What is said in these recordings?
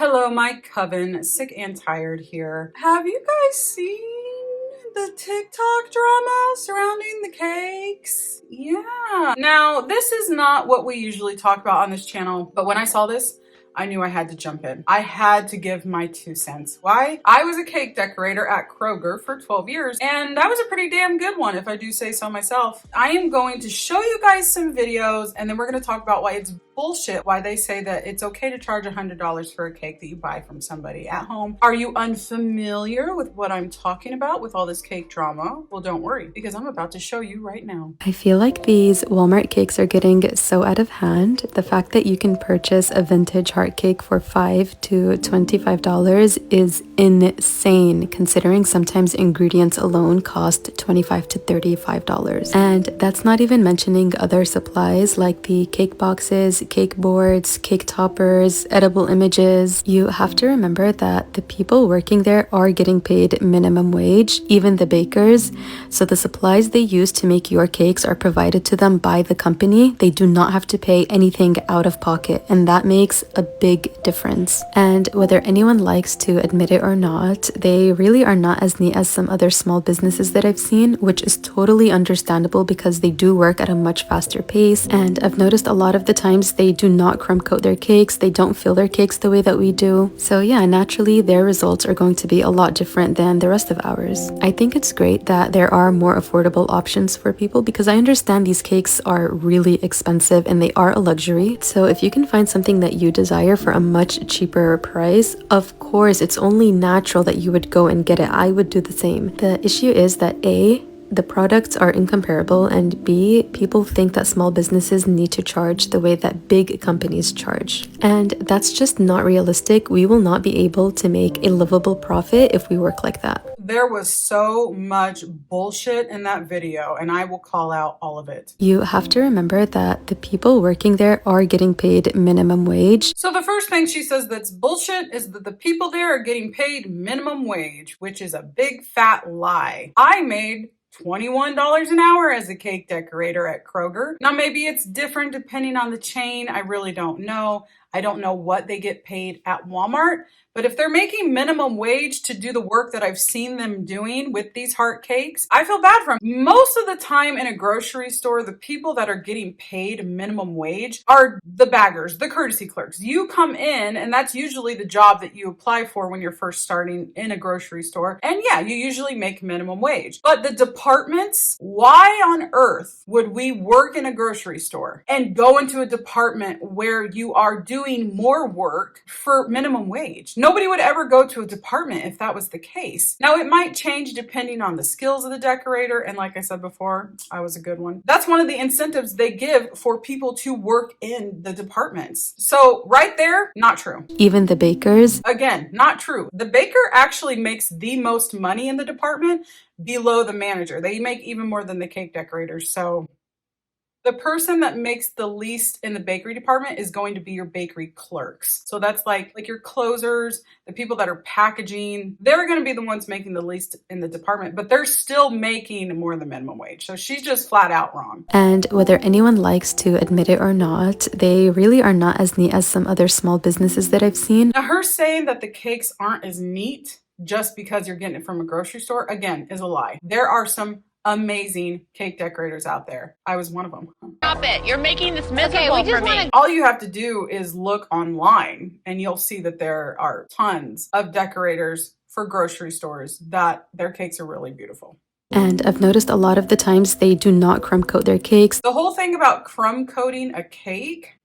Hello, my coven, sick and tired here. Have you guys seen the TikTok drama surrounding the cakes? Yeah. Now, this is not what we usually talk about on this channel, but when I saw this, I knew I had to jump in. I had to give my 2 cents. Why? I was a cake decorator at Kroger for 12 years, and that was a pretty damn good one, if I do say so myself. I am going to show you guys some videos, and then we're gonna talk about why it's bullshit, why they say that it's okay to charge $100 for a cake that you buy from somebody at home. Are you unfamiliar with what I'm talking about with all this cake drama? Well, don't worry, because I'm about to show you right now. I feel like these Walmart cakes are getting so out of hand. The fact that you can purchase a vintage heart cake for $5 to $25 is insane, considering sometimes ingredients alone cost $25 to $35. And that's not even mentioning other supplies like the cake boxes, cake boards, cake toppers, edible images. You have to remember that the people working there are getting paid minimum wage, even the bakers. So the supplies they use to make your cakes are provided to them by the company. They do not have to pay anything out of pocket, and that makes a big difference. And whether anyone likes to admit it or not, they really are not as neat as some other small businesses that I've seen, which is totally understandable because they do work at a much faster pace. And I've noticed a lot of the times they do not crumb coat their cakes, they don't fill their cakes the way that we do. So yeah, naturally their results are going to be a lot different than the rest of ours. I think it's great that there are more affordable options for people because I understand these cakes are really expensive and they are a luxury. So if you can find something that you desire for a much cheaper price, of course it's only natural that you would go and get it. I would do the same. The issue is that A, the products are incomparable, and B, people think that small businesses need to charge the way that big companies charge. And that's just not realistic. We will not be able to make a livable profit if we work like that. There was so much bullshit in that video, and I will call out all of it. You have to remember that the people working there are getting paid minimum wage. So the first thing she says that's bullshit is that the people there are getting paid minimum wage, which is a big fat lie. I made $21 an hour as a cake decorator at Kroger. Now, maybe it's different depending on the chain. I really don't know. I don't know what they get paid at Walmart, but if they're making minimum wage to do the work that I've seen them doing with these heart cakes, I feel bad for them. Most of the time in a grocery store, the people that are getting paid minimum wage are the baggers, the courtesy clerks. You come in, and that's usually the job that you apply for when you're first starting in a grocery store. And yeah, you usually make minimum wage. But the departments, why on earth would we work in a grocery store and go into a department where you are doing more work for minimum wage? Nobody would ever go to a department if that was the case. Now, it might change depending on the skills of the decorator. And like I said before, I was a good one. That's one of the incentives they give for people to work in the departments. So right there, not true. Even the bakers. Again, not true. The baker actually makes the most money in the department below the manager. They make even more than the cake decorators. So the person that makes the least in the bakery department is going to be your bakery clerks. So that's like your closers, the people that are packaging. They're going to be the ones making the least in the department, but they're still making more than minimum wage. So she's just flat out wrong. And whether anyone likes to admit it or not, they really are not as neat as some other small businesses that I've seen. Now, her saying that the cakes aren't as neat just because you're getting it from a grocery store, again, is a lie. There are some amazing cake decorators out there. I was one of them. Stop it. You're making this miserable for me. All you have to do is look online and you'll see that there are tons of decorators for grocery stores that their cakes are really beautiful. And I've noticed a lot of the times they do not crumb coat their cakes. The whole thing about crumb coating a cake,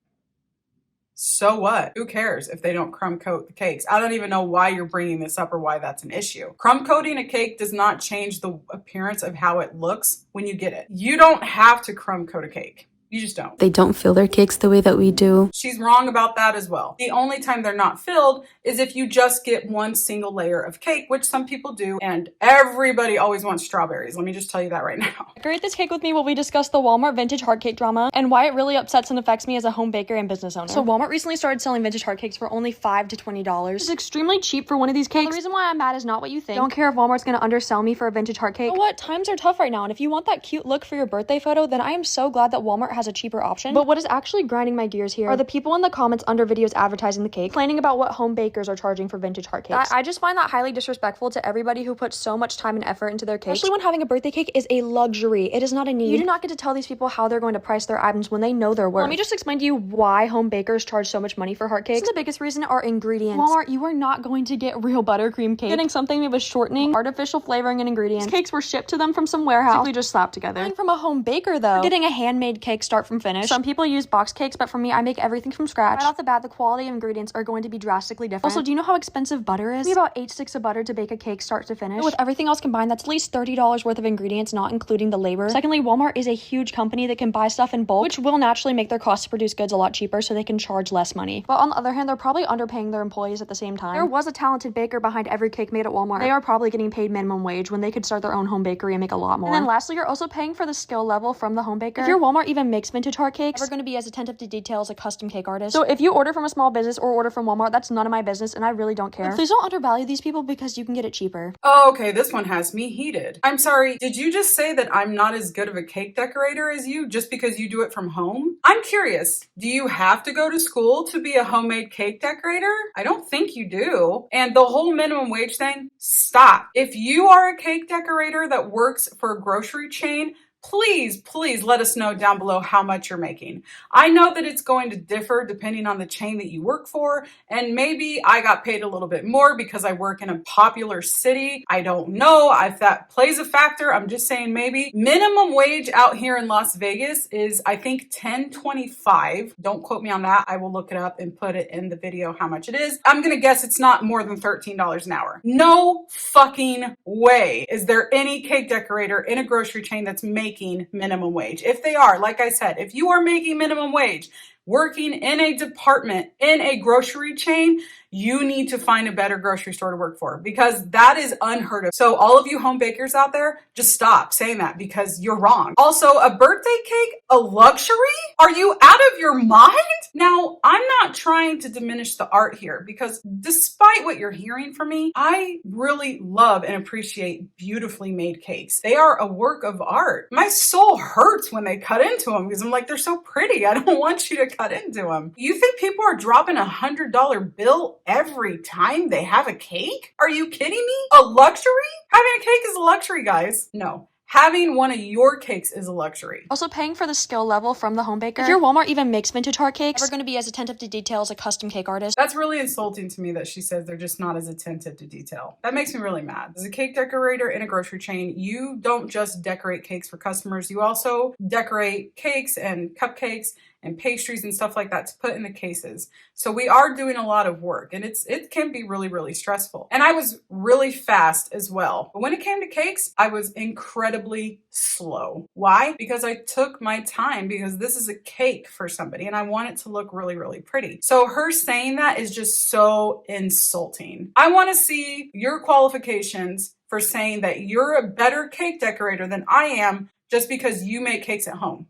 so what? Who cares if they don't crumb coat the cakes? I don't even know why you're bringing this up or why that's an issue. Crumb coating a cake does not change the appearance of how it looks when you get it. You don't have to crumb coat a cake. You just don't. They don't fill their cakes the way that we do. She's wrong about that as well. The only time they're not filled is if you just get one single layer of cake, which some people do, and everybody always wants strawberries. Let me just tell you that right now. Decorate this cake with me while we discuss the Walmart vintage heart cake drama and why it really upsets and affects me as a home baker and business owner. So Walmart recently started selling vintage heart cakes for only $5 to $20. It's extremely cheap for one of these cakes. The reason why I'm mad is not what you think. Don't care if Walmart's gonna undersell me for a vintage heart cake. You know what? Times are tough right now, and if you want that cute look for your birthday photo, then I am so glad that Walmart has has a cheaper option. But what is actually grinding my gears here are the people in the comments under videos advertising the cake, complaining about what home bakers are charging for vintage heart cakes. I just find that highly disrespectful to everybody who puts so much time and effort into their cake, especially when having a birthday cake is a luxury. It is not a need. You do not get to tell these people how they're going to price their items when they know their worth. Let me just explain to you why home bakers charge so much money for heart cakes. The biggest reason are ingredients. Walmart, you are not going to get real buttercream cake. Getting something made with shortening, artificial flavoring, and ingredients. These cakes were shipped to them from some warehouse, basically just slapped together. Coming from a home baker though, getting a handmade cake start from finish. Some people use box cakes, but for me, I make everything from scratch. Right off the bat, the quality of ingredients are going to be drastically different. Also, do you know how expensive butter is? It's about 8 sticks of butter to bake a cake start to finish. But with everything else combined, that's at least $30 worth of ingredients, not including the labor. Secondly, Walmart is a huge company that can buy stuff in bulk, which will naturally make their cost to produce goods a lot cheaper so they can charge less money. But on the other hand, they're probably underpaying their employees at the same time. There was a talented baker behind every cake made at Walmart. They are probably getting paid minimum wage when they could start their own home bakery and make a lot more. And then lastly, you're also paying for the skill level from the home baker. If your Walmart even makes vintage heart cakes, they're going to be as attentive to detail as a custom cake artist. So if you order from a small business or order from Walmart, that's none of my business and I really don't care. But please don't undervalue these people because you can get it cheaper. Oh, okay, this one has me heated. I'm sorry, did you just say that I'm not as good of a cake decorator as you just because you do it from home? I'm curious, do you have to go to school to be a homemade cake decorator? I don't think you do. And the whole minimum wage thing, stop. If you are a cake decorator that works for a grocery chain, please let us know down below how much you're making. I know that it's going to differ depending on the chain that you work for, and maybe I got paid a little bit more because I work in a popular city. I don't know if that plays a factor. I'm just saying maybe. Minimum wage out here in Las Vegas is, I think, $10.25. Don't quote me on that. I will look it up and put it in the video how much it is. I'm gonna guess it's not more than $13 an hour. No fucking way is there any cake decorator in a grocery chain that's making minimum wage. If they are, like I said, if you are making minimum wage, working in a department in a grocery chain, you need to find a better grocery store to work for because that is unheard of. So all of you home bakers out there, just stop saying that because you're wrong. Also, a birthday cake, a luxury? Are you out of your mind? Now, I'm not trying to diminish the art here because despite what you're hearing from me, I really love and appreciate beautifully made cakes. They are a work of art. My soul hurts when they cut into them because I'm like, they're so pretty. I don't want you to cut into them. You think people are dropping $100 bill every time they have a cake? Are you kidding me? A luxury? Having a cake is a luxury, guys. No. Having one of your cakes is a luxury. Also paying for the skill level from the home baker. If your Walmart even makes vintage heart cakes, they're going to be as attentive to detail as a custom cake artist. That's really insulting to me that she says they're just not as attentive to detail. That makes me really mad. As a cake decorator in a grocery chain, you don't just decorate cakes for customers. You also decorate cakes and cupcakes and pastries and stuff like that to put in the cases. So we are doing a lot of work and it can be really, really stressful. And I was really fast as well. But when it came to cakes, I was incredibly slow. Why? Because I took my time because this is a cake for somebody and I want it to look really, really pretty. So her saying that is just so insulting. I want to see your qualifications for saying that you're a better cake decorator than I am just because you make cakes at home.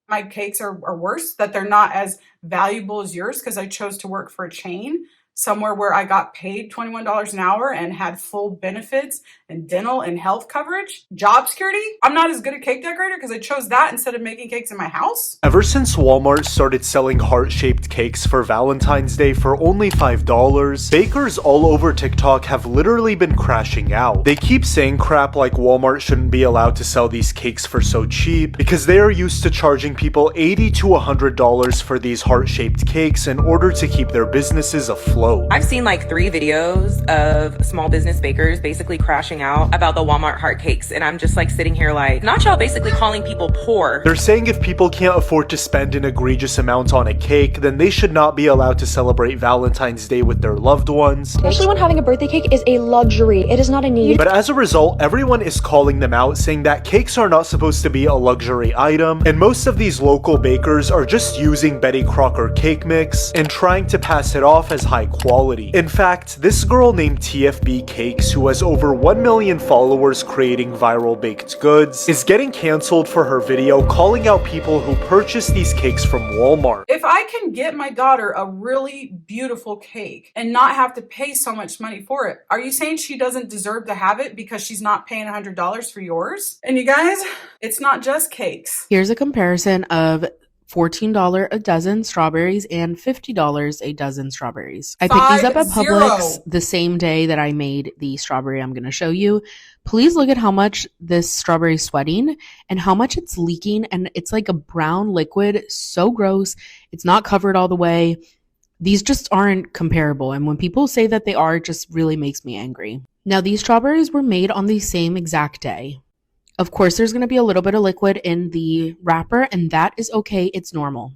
My cakes are worse, that they're not as valuable as yours because I chose to work for a chain somewhere where I got paid $21 an hour and had full benefits and dental and health coverage, job security. I'm not as good a cake decorator because I chose that instead of making cakes in my house. Ever since Walmart started selling heart-shaped cakes for Valentine's Day for only $5, bakers all over TikTok have literally been crashing out. They keep saying crap like Walmart shouldn't be allowed to sell these cakes for so cheap because they are used to charging people $80 to $100 for these heart-shaped cakes in order to keep their businesses afloat. I've seen like 3 videos of small business bakers basically crashing out about the Walmart heart cakes, and I'm just like sitting here like, not y'all basically calling people poor. They're saying if people can't afford to spend an egregious amount on a cake, then they should not be allowed to celebrate Valentine's Day with their loved ones. Especially when having a birthday cake is a luxury. It is not a need. But as a result, everyone is calling them out, saying that cakes are not supposed to be a luxury item, and most of these local bakers are just using Betty Crocker cake mix and trying to pass it off as high quality. In fact, this girl named TFB Cakes, who has over 1 million followers creating viral baked goods, is getting canceled for her video calling out people who purchase these cakes from Walmart. If I can get my daughter a really beautiful cake and not have to pay so much money for it, are you saying she doesn't deserve to have it because she's not paying $100 for yours? And you guys, it's not just cakes. Here's a comparison of $14 a dozen strawberries and $50 a dozen strawberries. I picked these up at Publix the same day that I made the strawberry I'm going to show you. Please look at how much this strawberry is sweating and how much it's leaking, and it's like a brown liquid. So gross. It's not covered all the way. These just aren't comparable, and when people say that they are, it just really makes me angry. Now, these strawberries were made on the same exact day. Of course, there's going to be a little bit of liquid in the wrapper, and that is okay. It's normal.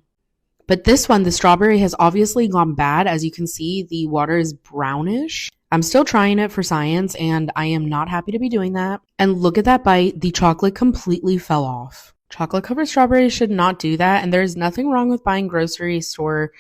But this one, the strawberry has obviously gone bad. As you can see, the water is brownish. I'm still trying it for science, and I am not happy to be doing that. And look at that bite. The chocolate completely fell off. Chocolate covered strawberries should not do that, and there's nothing wrong with buying grocery store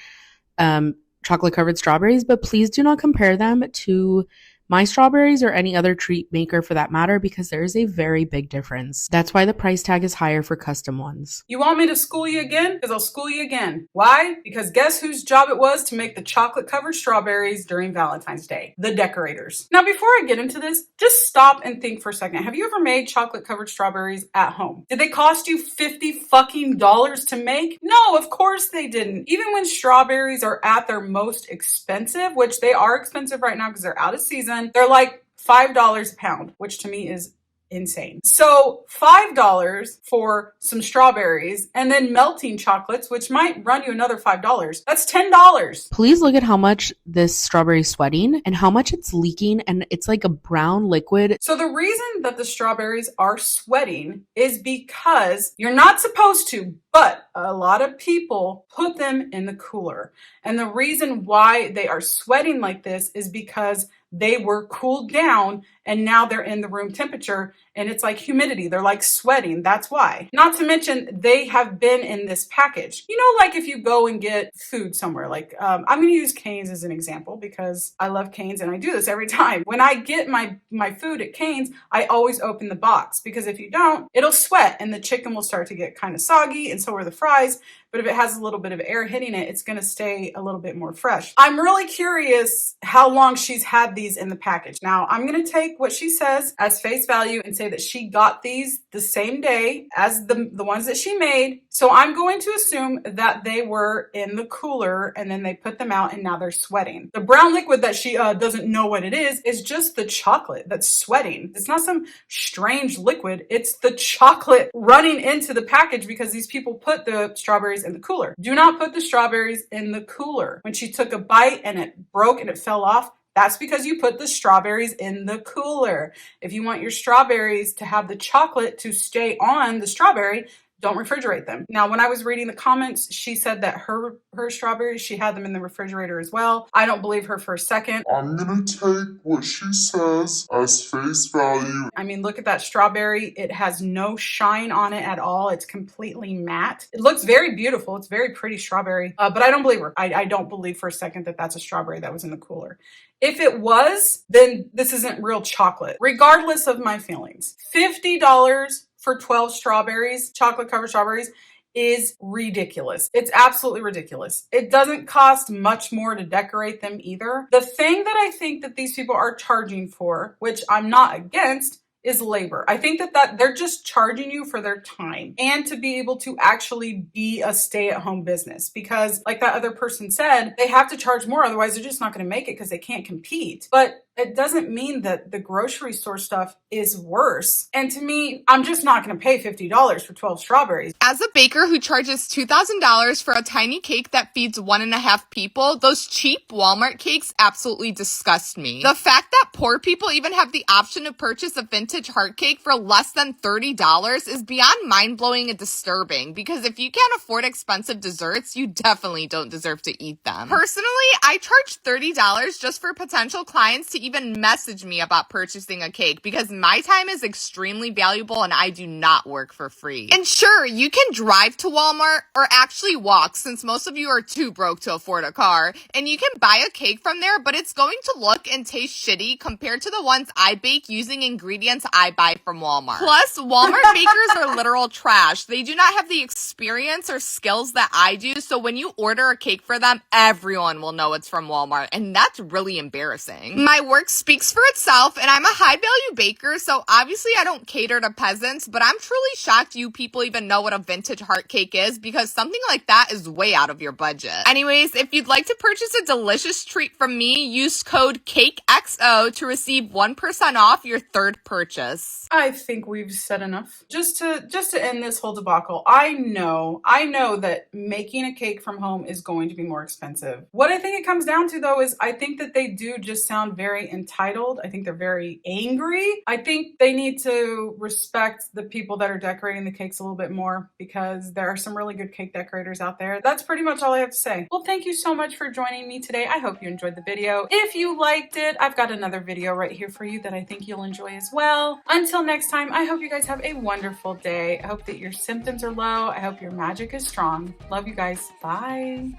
chocolate covered strawberries, but please do not compare them to my strawberries or any other treat maker for that matter, because there is a very big difference. That's why the price tag is higher for custom ones. You want me to school you again? Because I'll school you again. Why? Because guess whose job it was to make the chocolate covered strawberries during Valentine's Day? The decorators. Now, before I get into this, just stop and think for a second. Have you ever made chocolate covered strawberries at home? Did they cost you $50 fucking to make? No, of course they didn't. Even when strawberries are at their most expensive, which they are expensive right now because they're out of season, they're like $5 a pound, which to me is insane. So $5 for some strawberries and then melting chocolates, which might run you another $5. That's $10. Please look at how much this strawberry is sweating and how much it's leaking, and it's like a brown liquid. So the reason that the strawberries are sweating is because you're not supposed to, but a lot of people put them in the cooler. And the reason why they are sweating like this is because they were cooled down and now they're in the room temperature, and it's like humidity. They're like sweating. That's why. Not to mention they have been in this package. You know, like if you go and get food somewhere, like I'm going to use Cane's as an example because I love Cane's and I do this every time. When I get my food at Cane's, I always open the box because if you don't, it'll sweat and the chicken will start to get kind of soggy, and so are the fries. But if it has a little bit of air hitting it, it's going to stay a little bit more fresh. I'm really curious how long she's had these in the package. Now, I'm going to take what she says as face value and say that she got these the same day as the ones that she made. So I'm going to assume that they were in the cooler and then they put them out and now they're sweating. The brown liquid that she doesn't know what it is just the chocolate that's sweating. It's not some strange liquid. It's the chocolate running into the package because these people put the strawberries in the cooler. Do not put the strawberries in the cooler. When she took a bite and it broke and it fell off, that's because you put the strawberries in the cooler. If you want your strawberries to have the chocolate to stay on the strawberry, don't refrigerate them. Now, when I was reading the comments, she said that her strawberries, she had them in the refrigerator as well. I don't believe her for a second. I'm gonna take what she says as face value. I mean, look at that strawberry. It has no shine on it at all. It's completely matte. It looks very beautiful. It's very pretty strawberry, but I don't believe her. I don't believe for a second that that's a strawberry that was in the cooler. If it was, then this isn't real chocolate. Regardless of my feelings, $50 for 12 strawberries, chocolate covered strawberries, is ridiculous. It's absolutely ridiculous. It doesn't cost much more to decorate them either. The thing that I think that these people are charging for, which I'm not against, is labor. I think that they're just charging you for their time and to be able to actually be a stay-at-home business, because like that other person said, they have to charge more, otherwise they're just not going to make it because they can't compete. But it doesn't mean that the grocery store stuff is worse. And to me, I'm just not going to pay $50 for 12 strawberries. As a baker who charges $2,000 for a tiny cake that feeds 1.5 people, those cheap Walmart cakes absolutely disgust me. The fact that poor people even have the option to purchase a vintage heart cake for less than $30 is beyond mind-blowing and disturbing, because if you can't afford expensive desserts, you definitely don't deserve to eat them. Personally, I charge $30 just for potential clients to even message me about purchasing a cake, because my time is extremely valuable and I do not work for free. And sure, you can drive to Walmart or actually walk, since most of you are too broke to afford a car, and you can buy a cake from there, but it's going to look and taste shitty compared to the ones I bake using ingredients I buy from Walmart. Plus, Walmart bakers are literal trash. They do not have the experience or skills that I do, so when you order a cake for them, everyone will know it's from Walmart, and that's really embarrassing. My work work speaks for itself, and I'm a high-value baker, so obviously I don't cater to peasants, but I'm truly shocked you people even know what a vintage heart cake is, because something like that is way out of your budget. Anyways, if you'd like to purchase a delicious treat from me, use code CAKEXO to receive 1% off your third purchase. I think we've said enough. Just to end this whole debacle, I know that making a cake from home is going to be more expensive. What I think it comes down to, though, is I think that they do just sound very entitled. I think they're very angry. I think they need to respect the people that are decorating the cakes a little bit more, because there are some really good cake decorators out there. That's pretty much all I have to say. Well, thank you so much for joining me today. I hope you enjoyed the video. If you liked it, I've got another video right here for you that I think you'll enjoy as well. Until next time, I hope you guys have a wonderful day. I hope that your symptoms are low. I hope your magic is strong. Love you guys. Bye.